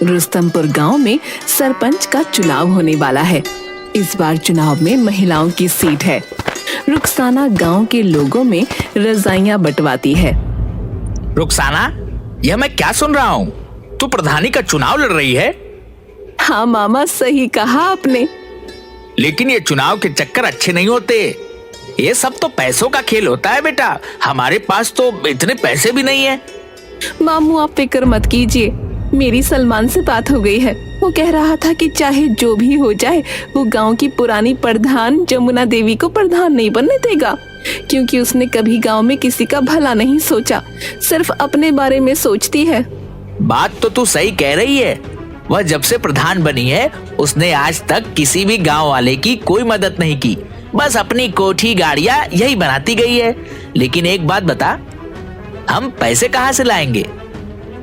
रुस्तमपुर गांव में सरपंच का चुनाव होने वाला है। इस बार चुनाव में महिलाओं की सीट है। रुखसाना गांव के लोगों में रजाइयां बंटवाती है। रुखसाना, यह मैं क्या सुन रहा हूँ? तू प्रधानी का चुनाव लड़ रही है? हाँ मामा, सही कहा आपने। लेकिन ये चुनाव के चक्कर अच्छे नहीं होते। ये सब तो पैसों का खेल होता है बेटा। हमारे पास तो इतने पैसे भी नहीं है। मामू, आप फिक्र मत कीजिए। मेरी सलमान से बात हो गई है। वो कह रहा था कि चाहे जो भी हो जाए, वो गांव की पुरानी प्रधान जमुना देवी को प्रधान नहीं बनने देगा, क्योंकि उसने कभी गांव में किसी का भला नहीं सोचा, सिर्फ अपने बारे में सोचती है। बात तो तू सही कह रही है। वह जब से प्रधान बनी है, उसने आज तक किसी भी गांव वाले की कोई मदद नहीं की। बस अपनी कोठी गाड़ियां यही बनाती गई है। लेकिन एक बात बता, हम पैसे कहाँ से लाएंगे?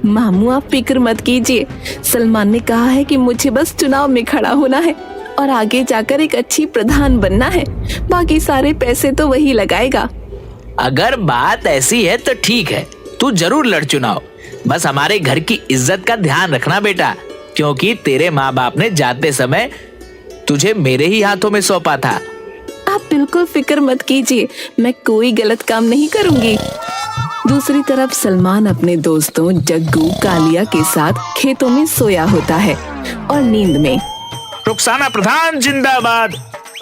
मामू, आप फिक्र मत कीजिए। सलमान ने कहा है कि मुझे बस चुनाव में खड़ा होना है और आगे जाकर एक अच्छी प्रधान बनना है। बाकी सारे पैसे तो वही लगाएगा। अगर बात ऐसी है तो ठीक है, तू जरूर लड़ चुनाव। बस हमारे घर की इज्जत का ध्यान रखना बेटा, क्योंकि तेरे माँ बाप ने जाते समय तुझे मेरे ही हाथों में सौंपा था। आप बिल्कुल फिक्र मत कीजिए, मैं कोई गलत काम नहीं करूंगी। दूसरी तरफ सलमान अपने दोस्तों जग्गू कालिया के साथ खेतों में सोया होता है और नींद में। रुखसाना प्रधान जिंदाबाद,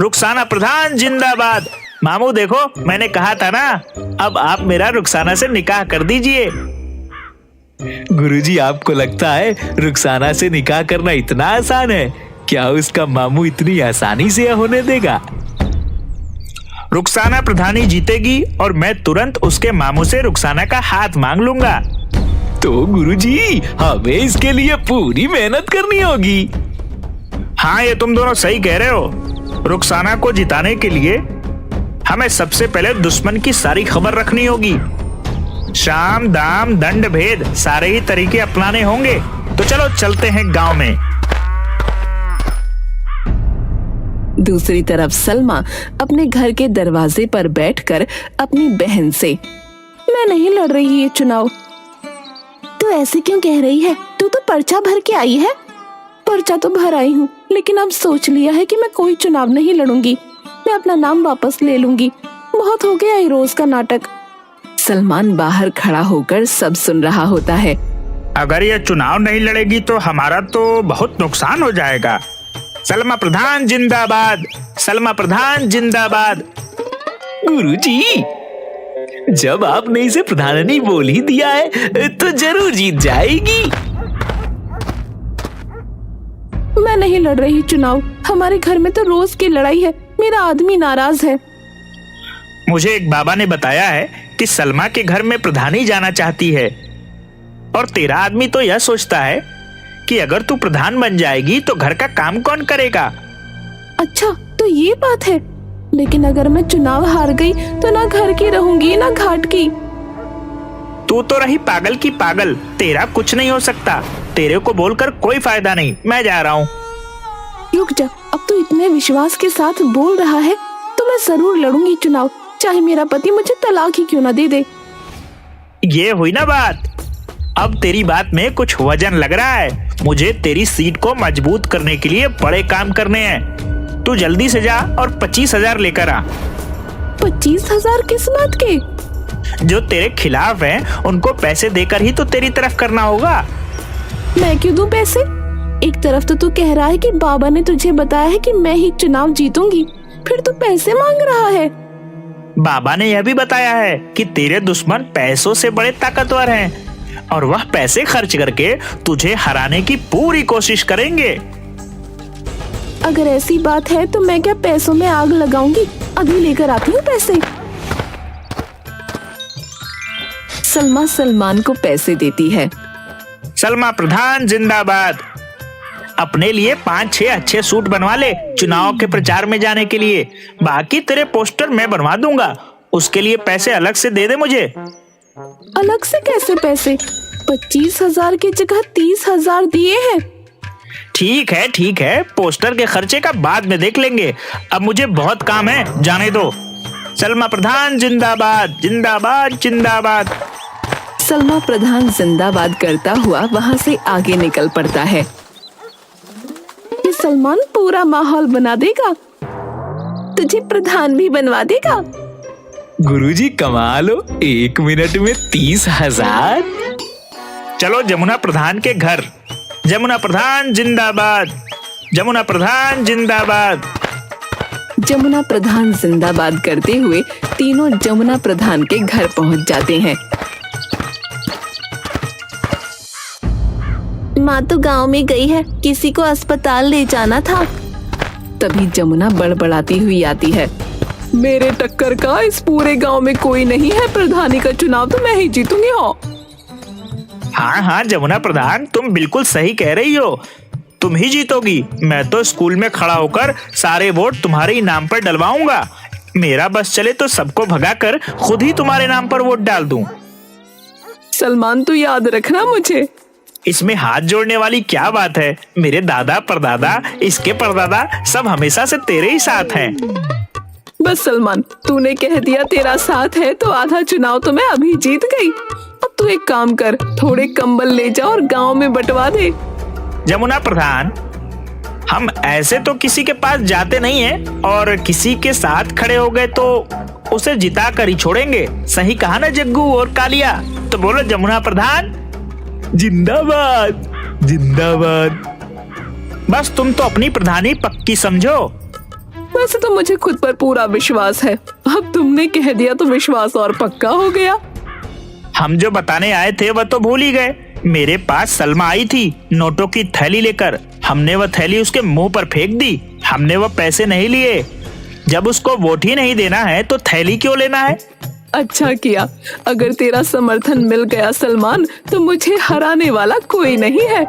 रुखसाना प्रधान जिंदाबाद। मामू देखो, मैंने कहा था ना, अब आप मेरा रुखसाना से निकाह कर दीजिए। गुरुजी, आपको लगता है रुखसाना से निकाह करना इतना आसान है? क्या उसका मामू इतनी आसानी से होने देगा? रुखसाना प्रधानी जीतेगी और मैं तुरंत उसके मामू से रुखसाना का हाथ मांग लूंगा। तो गुरुजी, हमें इसके लिए पूरी मेहनत करनी होगी। हाँ, ये तुम दोनों सही कह रहे हो। रुखसाना को जिताने के लिए हमें सबसे पहले दुश्मन की सारी खबर रखनी होगी। शाम दाम दंड भेद सारे ही तरीके अपनाने होंगे। तो चलो चलते हैं गांव में। दूसरी तरफ सलमा अपने घर के दरवाजे पर बैठकर अपनी बहन से, मैं नहीं लड़ रही ये चुनाव। तू ऐसे क्यों कह रही है? तू तो पर्चा भर के आई है। पर्चा तो भर आई हूँ, लेकिन अब सोच लिया है कि मैं कोई चुनाव नहीं लड़ूंगी। मैं अपना नाम वापस ले लूंगी। बहुत हो गया ये रोज का नाटक। सलमान बाहर खड़ा होकर सब सुन रहा होता है। अगर ये चुनाव नहीं लड़ेगी तो हमारा तो बहुत नुकसान हो जाएगा। सलमा प्रधान जिंदाबाद, सलमा प्रधान जिंदाबाद। गुरुजी, जब आपने इसे प्रधानी बोल ही दिया है तो जरूर जीत जाएगी। मैं नहीं लड़ रही चुनाव। हमारे घर में तो रोज की लड़ाई है। मेरा आदमी नाराज है। मुझे एक बाबा ने बताया है कि सलमा के घर में प्रधानी जाना चाहती है, और तेरा आदमी तो यह सोचता है कि अगर तू प्रधान बन जाएगी तो घर का काम कौन करेगा। अच्छा, तो ये बात है। लेकिन अगर मैं चुनाव हार गई तो ना घर की रहूंगी ना घाट की। तू तो रही पागल की पागल। तेरा कुछ नहीं हो सकता। तेरे को बोलकर कोई फायदा नहीं। मैं जा रहा हूँ। रुक जा, अब तू इतने विश्वास के साथ बोल रहा है तो मैं जरूर लड़ूंगी चुनाव, चाहे मेरा पति मुझे तलाक ही क्यों ना दे दे। ये हुई ना बात। अब तेरी बात में कुछ वजन लग रहा है। मुझे तेरी सीट को मजबूत करने के लिए बड़े काम करने हैं। तू जल्दी से जा और 25,000 लेकर आ। 25,000 किस बात के? जो तेरे खिलाफ हैं, उनको पैसे देकर ही तो तेरी तरफ करना होगा। मैं क्यों दूं पैसे? एक तरफ तो तू कह रहा है कि बाबा ने तुझे बताया है कि मैं ही चुनाव जीतूंगी, फिर तू पैसे मांग रहा है। बाबा ने यह भी बताया है कि तेरे दुश्मन पैसों से बड़े ताकतवर हैं और वह पैसे खर्च करके तुझे हराने की पूरी कोशिश करेंगे। अगर ऐसी बात है तो मैं क्या पैसों में आग लगाऊंगी? अभी लेकर आती हूँ पैसे। सलमा सलमान को पैसे देती है। सलमा प्रधान जिंदाबाद। अपने लिए 5-6 अच्छे सूट बनवा ले चुनाव के प्रचार में जाने के लिए। बाकी तेरे पोस्टर मैं बनवा दूंगा। उसके लिए पैसे अलग से दे दे मुझे। अलग से कैसे पैसे? 25,000 की जगह 30,000 दिए हैं। ठीक है, पोस्टर के खर्चे का बाद में देख लेंगे। अब मुझे बहुत काम है, जाने दो। सलमा प्रधान जिंदाबाद जिंदाबाद जिंदाबाद। सलमा प्रधान जिंदाबाद करता हुआ वहां से आगे निकल पड़ता है। ये सलमान पूरा माहौल बना देगा, तुझे प्रधान भी बनवा देगा। गुरुजी कमाल हो, 1 मिनट में 30,000। चलो जमुना प्रधान के घर। जमुना प्रधान जिंदाबाद, जमुना प्रधान जिंदाबाद। जमुना प्रधान जिंदाबाद करते हुए तीनों जमुना प्रधान के घर पहुंच जाते हैं। माँ तो गांव में गई है, किसी को अस्पताल ले जाना था। तभी जमुना बड़बड़ाती हुई आती है। मेरे टक्कर का इस पूरे गांव में कोई नहीं है, प्रधानी का चुनाव तो मैं ही जीतूंगी। हो हाँ हाँ जमुना प्रधान, तुम बिल्कुल सही कह रही हो, तुम ही जीतोगी। मैं तो स्कूल में खड़ा होकर सारे वोट तुम्हारे ही नाम पर डलवाऊंगा। मेरा बस चले तो सबको भगाकर खुद ही तुम्हारे नाम पर वोट डाल दूं। सलमान तू याद रखना मुझे। इसमें हाथ जोड़ने वाली क्या बात है, मेरे दादा परदादा इसके परदादा सब हमेशा से तेरे ही साथ हैं। बस सलमान, तूने कह दिया तेरा साथ है तो आधा चुनाव तो मैं अभी जीत गई। अब तू एक काम कर, थोड़े कंबल ले जा और गांव में बंटवा दे। जमुना प्रधान, हम ऐसे तो किसी के पास जाते नहीं हैं और किसी के साथ खड़े हो गए तो उसे जिता कर ही छोड़ेंगे। सही कहा ना जग्गू और कालिया? तो बोलो जमुना प्रधान जिंदाबाद जिंदाबाद। बस तुम तो अपनी प्रधानी पक्की समझो। वैसे तो मुझे खुद पर पूरा विश्वास है, अब तुमने कह दिया तो विश्वास और पक्का हो गया। हम जो बताने आए थे वह तो भूल ही गए। मेरे पास सलमा आई थी नोटों की थैली लेकर, हमने वह थैली उसके मुंह पर फेंक दी। हमने वह पैसे नहीं लिए। जब उसको वोट ही नहीं देना है तो थैली क्यों लेना है? अच्छा किया, अगर तेरा समर्थन मिल गया सलमान तो मुझे हराने वाला कोई नहीं है।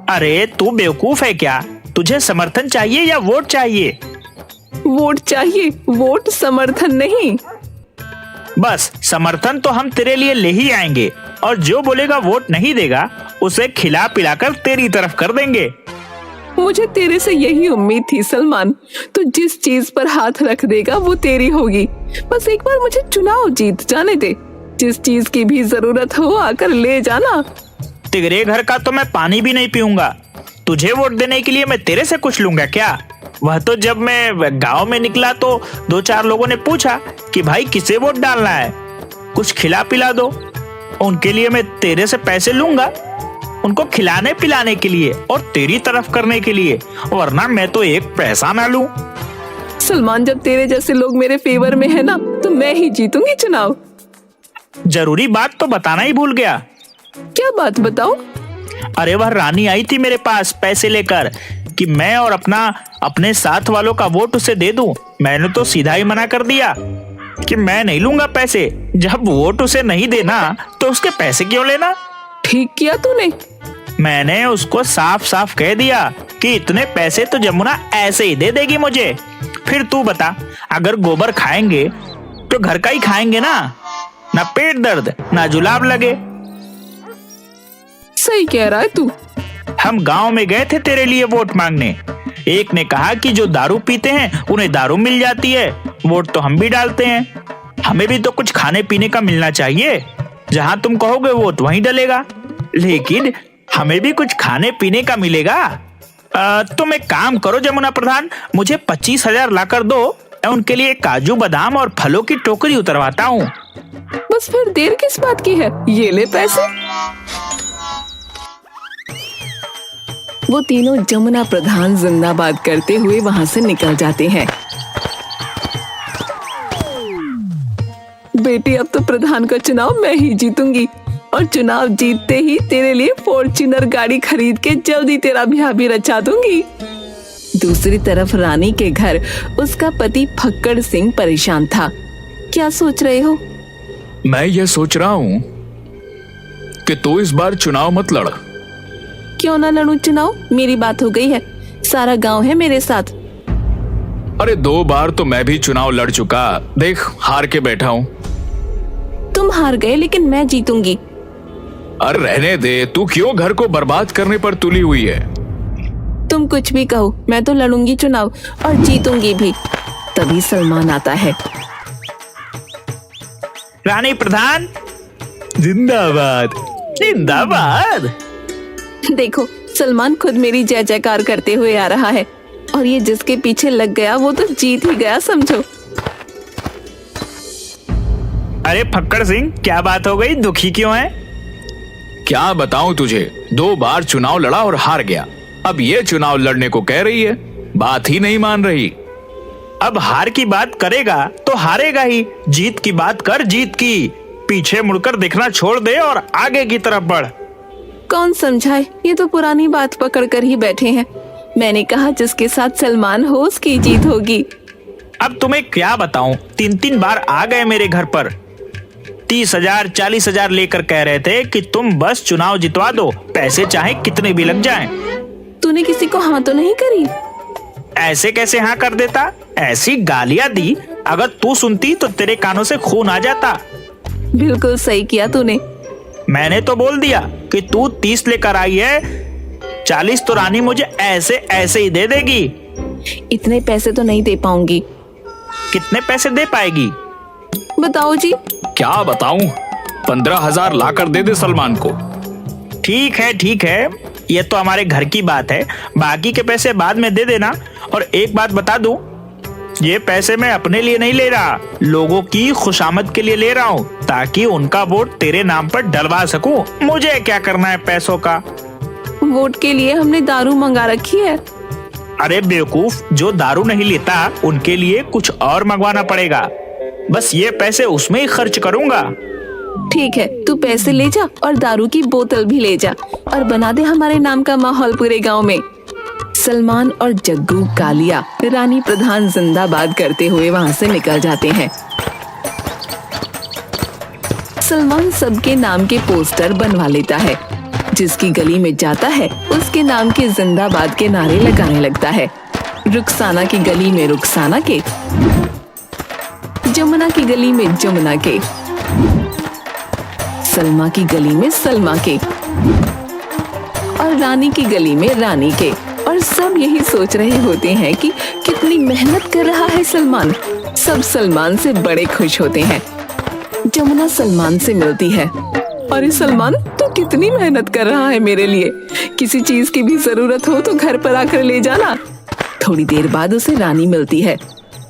अरे तू बेवकूफ है क्या? तुझे समर्थन चाहिए या वोट चाहिए? वोट चाहिए, वोट समर्थन नहीं। बस समर्थन तो हम तेरे लिए ले ही आएंगे और जो बोलेगा वोट नहीं देगा उसे खिला पिलाकर तेरी तरफ कर देंगे। मुझे तेरे से यही उम्मीद थी सलमान, तू जिस चीज पर हाथ रख देगा वो तेरी होगी। बस एक बार मुझे चुनाव जीत जाने दे, जिस चीज की भी जरूरत हो आकर ले जाना। तेरे घर का तो मैं पानी भी नहीं पीऊंगा, तुझे वोट देने के लिए मैं तेरे से कुछ लूंगा क्या? वह तो जब मैं गांव में निकला तो 2-4 लोगों ने पूछा कि भाई किसे वोट डालना है, कुछ खिला पिला दो। उनके लिए मैं तेरे से पैसे लूंगा, उनको खिलाने पिलाने के लिए और तेरी तरफ करने के लिए, वरना मैं तो एक पैसा ना लूं। सलमान, जब तेरे जैसे लोग मेरे फेवर में है ना तो मैं ही जीतूंगी चुनाव। जरूरी बात तो बताना ही भूल गया। क्या बात बताओ? अरे वह रानी आई थी मेरे पास पैसे लेकर कि मैं और अपने साथ वालों का वोट उसे दे दूं। मैंने तो सीधा ही मना कर दिया कि मैं नहीं लूंगा पैसे। जब वोट उसे नहीं देना तो उसके पैसे क्यों लेना? ठीक किया तूने। मैंने उसको साफ साफ कह दिया कि इतने पैसे तो जमुना ऐसे ही दे देगी मुझे। फिर तू बता, अगर गोबर खाएंगे तो घर का ही खाएंगे ना पेट दर्द ना जुलाब लगे। सही कह रहा है तू। हम गांव में गए थे तेरे लिए वोट मांगने। एक ने कहा कि जो दारू पीते हैं उन्हें दारू मिल जाती है, वोट तो हम भी डालते हैं, हमें भी तो कुछ खाने पीने का मिलना चाहिए। जहां तुम कहोगे वोट वहीं डलेगा, लेकिन हमें भी कुछ खाने पीने का मिलेगा। तुम एक काम करो जमुना प्रधान, मुझे 25,000 लाकर दो, मैं उनके लिए काजू बादाम और फलों की टोकरी उतरवाता हूँ। बस फिर देर किस बात की है, ये ले पैसे। वो तीनों जमुना प्रधान जिंदाबाद करते हुए वहां से निकल जाते हैं। बेटी, अब तो प्रधान का चुनाव मैं ही जीतूंगी और चुनाव जीतते ही तेरे लिए फॉर्च्यूनर गाड़ी खरीद के जल्दी तेरा ब्याह भी रचा दूंगी। दूसरी तरफ रानी के घर उसका पति फक्कड़ सिंह परेशान था। क्या सोच रहे हो? मैं ये सोच रहा हूँ कि तू इस बार चुनाव मत लड़। क्यों ना लड़ूं चुनाव? मेरी बात हो गई है, सारा गांव है मेरे साथ। अरे 2 बार तो मैं भी चुनाव लड़ चुका, देख हार के बैठा हूँ। तुम हार गए लेकिन मैं जीतूंगी। अरे रहने दे, तू क्यों घर को बर्बाद करने पर तुली हुई है? तुम कुछ भी कहो, मैं तो लड़ूंगी चुनाव और जीतूंगी भी। तभी सलमान आता है। रानी प्रधान जिंदाबाद जिंदाबाद। देखो, सलमान खुद मेरी जय जयकार करते हुए आ रहा है, और ये जिसके पीछे लग गया वो तो जीत ही गया समझो। अरे फक्कड़ सिंह, क्या बात हो गई, दुखी क्यों है? क्या बताऊं तुझे, 2 बार चुनाव लड़ा और हार गया। अब ये चुनाव लड़ने को कह रही है, बात ही नहीं मान रही। अब हार की बात करेगा तो हारेगा ही, जीत की बात कर, जीत की। पीछे मुड़कर देखना छोड़ दे और आगे की तरफ बढ़। कौन समझाए, ये तो पुरानी बात पकड़ कर ही बैठे हैं। मैंने कहा जिसके साथ सलमान हो उसकी जीत होगी। अब तुम्हें क्या बताऊं, 3 बार आ गए मेरे घर पर, 30,000 40,000 लेकर कह रहे थे कि तुम बस चुनाव जितवा दो, पैसे चाहे कितने भी लग जाएं। तूने किसी को हाँ तो नहीं करी? ऐसे कैसे हाँ कर देता, ऐसी गालियां दी, अगर तू सुनती तो तेरे कानों से खून आ जाता। बिल्कुल सही किया तूने। मैंने तो बोल दिया कि तू 30 लेकर आई है, 40 तो रानी मुझे ऐसे ऐसे ही दे देगी। इतने पैसे तो नहीं दे पाऊंगी। कितने पैसे दे पाएगी? बताओ जी। क्या बताऊं, 15,000 लाकर दे दे सलमान को। ठीक है, ये तो हमारे घर की बात है, बाकी के पैसे बाद में दे देना। और एक बात बता दूं, ये पैसे मैं अपने लिए नहीं ले रहा, लोगों की खुशामद के लिए ले रहा हूँ, ताकि उनका वोट तेरे नाम पर डलवा सकूं। मुझे क्या करना है पैसों का? वोट के लिए हमने दारू मंगा रखी है। अरे बेवकूफ, जो दारू नहीं लेता उनके लिए कुछ और मंगवाना पड़ेगा। बस ये पैसे उसमें ही खर्च करूंगा। ठीक है, तू पैसे ले जा और दारू की बोतल भी ले जा, और बना दे हमारे नाम का माहौल पूरे गांव में। सलमान और जग्गू कालिया रानी प्रधान जिंदाबाद करते हुए वहां से निकल जाते हैं। सलमान सबके नाम के पोस्टर बनवा लेता है, जिसकी गली में जाता है उसके नाम के जिंदाबाद के नारे लगाने लगता है। रुखसाना की गली में रुखसाना के, जमुना की गली में जमुना के, सलमा की गली में सलमा के, और रानी की गली में रानी के। और सब यही सोच रहे होते हैं कि कितनी मेहनत कर रहा है सलमान। सब सलमान से बड़े खुश होते हैं। जमुना सलमान से मिलती है, अरे सलमान, तू कितनी मेहनत कर रहा है मेरे लिए, किसी चीज की भी जरूरत हो तो घर पर आकर ले जाना। थोड़ी देर बाद उसे रानी मिलती है,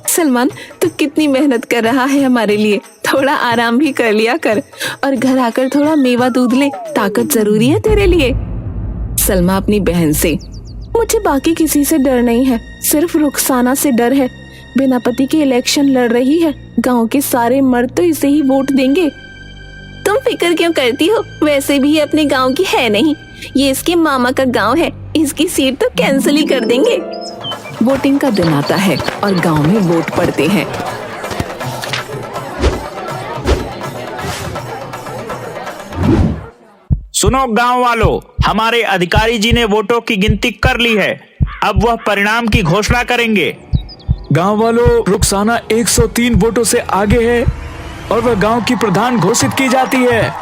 सलमान तू कितनी मेहनत कर रहा है हमारे लिए, थोड़ा आराम भी कर लिया कर, और घर आकर थोड़ा मेवा दूध ले, ताकत जरूरी है तेरे लिए। सलमा अपनी बहन से, मुझे बाकी किसी से डर नहीं है, सिर्फ रुखसाना से डर है। बिना पति के इलेक्शन लड़ रही है, गांव के सारे मर्द तो इसे ही वोट देंगे। तुम फिक्र क्यों करती हो, वैसे भी ये अपने गांव की है नहीं, ये इसके मामा का गांव है, इसकी सीट तो कैंसिल ही कर देंगे। वोटिंग का दिन आता है और गांव में वोट पड़ते हैं। सुनो गांव वालों, हमारे अधिकारी जी ने वोटों की गिनती कर ली है, अब वह परिणाम की घोषणा करेंगे। गांव वालों, रुखसाना 103 वोटों से आगे है और वह गांव की प्रधान घोषित की जाती है।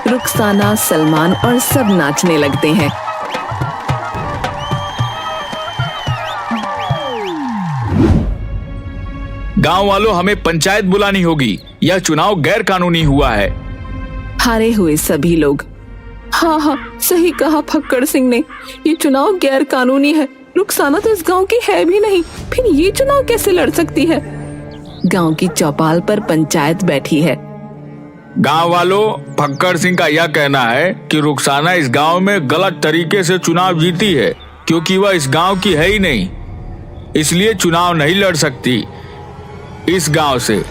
रुखसाना, सलमान और सब नाचने लगते हैं। गांव वालों, हमें पंचायत बुलानी होगी, यह चुनाव गैर कानूनी हुआ है। हारे हुए सभी लोग, हाँ, सही कहा फक्कड़ सिंह ने, ये चुनाव गैर कानूनी है। रुखसाना तो इस गांव की है भी नहीं, फिर ये चुनाव कैसे लड़ सकती है? गांव की चौपाल पर पंचायत बैठी है। गांव वालों, फक्कड़ सिंह का यह कहना है कि रुखसाना इस गांव में गलत तरीके से चुनाव जीती है, क्योंकि वह इस गांव की है ही नहीं, इसलिए चुनाव नहीं लड़ सकती। इस गांव से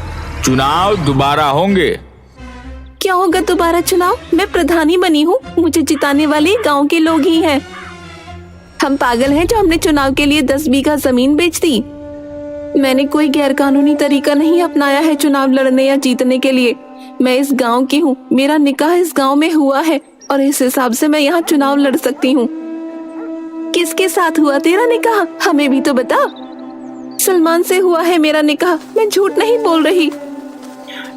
चुनाव दोबारा होंगे। क्या होगा दोबारा चुनाव? मैं प्रधानी बनी हूँ, मुझे जिताने वाले गांव के लोग ही हैं। हम पागल हैं जो हमने चुनाव के लिए 10 बीघा जमीन बेच दी। मैंने कोई गैर कानूनी तरीका नहीं अपनाया है चुनाव लड़ने या जीतने के लिए। मैं इस गांव की हूँ, मेरा निकाह इस गांव में हुआ है और इस हिसाब से मैं यहाँ चुनाव लड़ सकती हूँ। किसके साथ हुआ तेरा निकाह, हमें भी तो बता। सलमान से हुआ है मेरा निकाह, मैं झूठ नहीं बोल रही।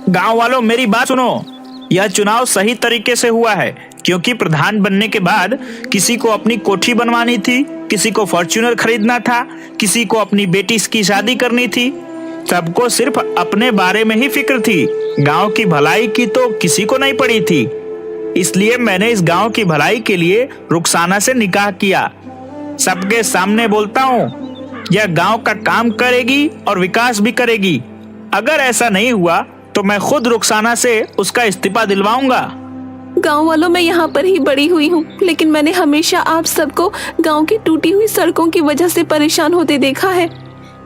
गांव वालों, मेरी बात सुनो, यह चुनाव सही तरीके से हुआ है, क्योंकि प्रधान बनने के बाद किसी को अपनी कोठी बनवानी थी, किसी को फॉर्च्यूनर खरीदना था, किसी को अपनी बेटी की शादी करनी थी। सबको सिर्फ अपने बारे में ही फिक्र थी, गांव की भलाई की तो किसी को नहीं पड़ी थी। इसलिए मैंने इस गांव की भलाई के लिए रुखसाना से निकाह किया। सबके सामने बोलता हूँ, यह गांव का काम करेगी और विकास भी करेगी। अगर ऐसा नहीं हुआ तो मैं खुद रुखसाना से उसका इस्तीफा दिलवाऊंगा। गांव वालों, मैं यहाँ पर ही बड़ी हुई हूँ, लेकिन मैंने हमेशा आप सबको गांव की टूटी हुई सड़कों की वजह से परेशान होते देखा है।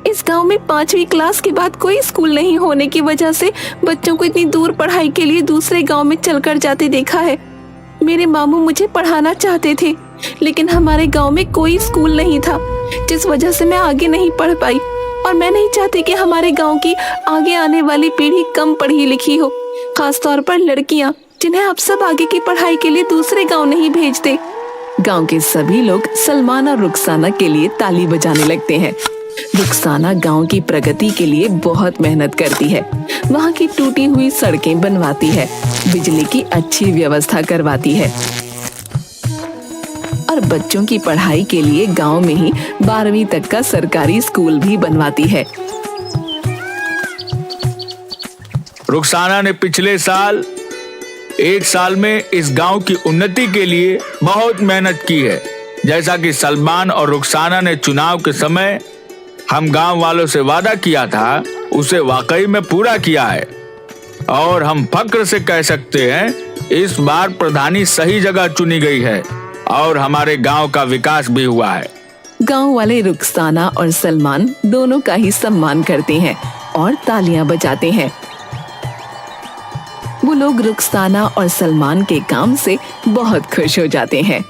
इस गांव में 5वीं क्लास के बाद कोई स्कूल नहीं होने की वजह से बच्चों को इतनी दूर पढ़ाई के लिए दूसरे गांव में चलकर जाते देखा है। मेरे मामू मुझे पढ़ाना चाहते थे, लेकिन हमारे गांव में कोई स्कूल नहीं था, जिस वजह से मैं आगे नहीं पढ़ पाई। और मैं नहीं चाहती कि हमारे गांव की आगे आने वाली पीढ़ी कम पढ़ी लिखी हो, खास तौर पर लड़कियां, जिन्हें आप सब आगे की पढ़ाई के लिए दूसरे गांव नहीं भेजते। गांव के सभी लोग सलमान और रुखसाना के लिए ताली बजाने लगते हैं। रुखसाना गांव की प्रगति के लिए बहुत मेहनत करती है। वहाँ की टूटी हुई सड़कें बनवाती है, बिजली की अच्छी व्यवस्था करवाती है और बच्चों की पढ़ाई के लिए गांव में ही 12वीं तक का सरकारी स्कूल भी बनवाती है। रुखसाना ने पिछले साल 1 साल में इस गांव की उन्नति के लिए बहुत मेहनत की है। जैसा कि सलमान और रुखसाना ने चुनाव के समय हम गांव वालों से वादा किया था, उसे वाकई में पूरा किया है। और हम फक्र से कह सकते हैं, इस बार प्रधानी सही जगह चुनी गई है और हमारे गांव का विकास भी हुआ है। गांव वाले रुखसाना और सलमान दोनों का ही सम्मान करते हैं और तालियां बजाते हैं। वो लोग रुखसाना और सलमान के काम से बहुत खुश हो जाते हैं।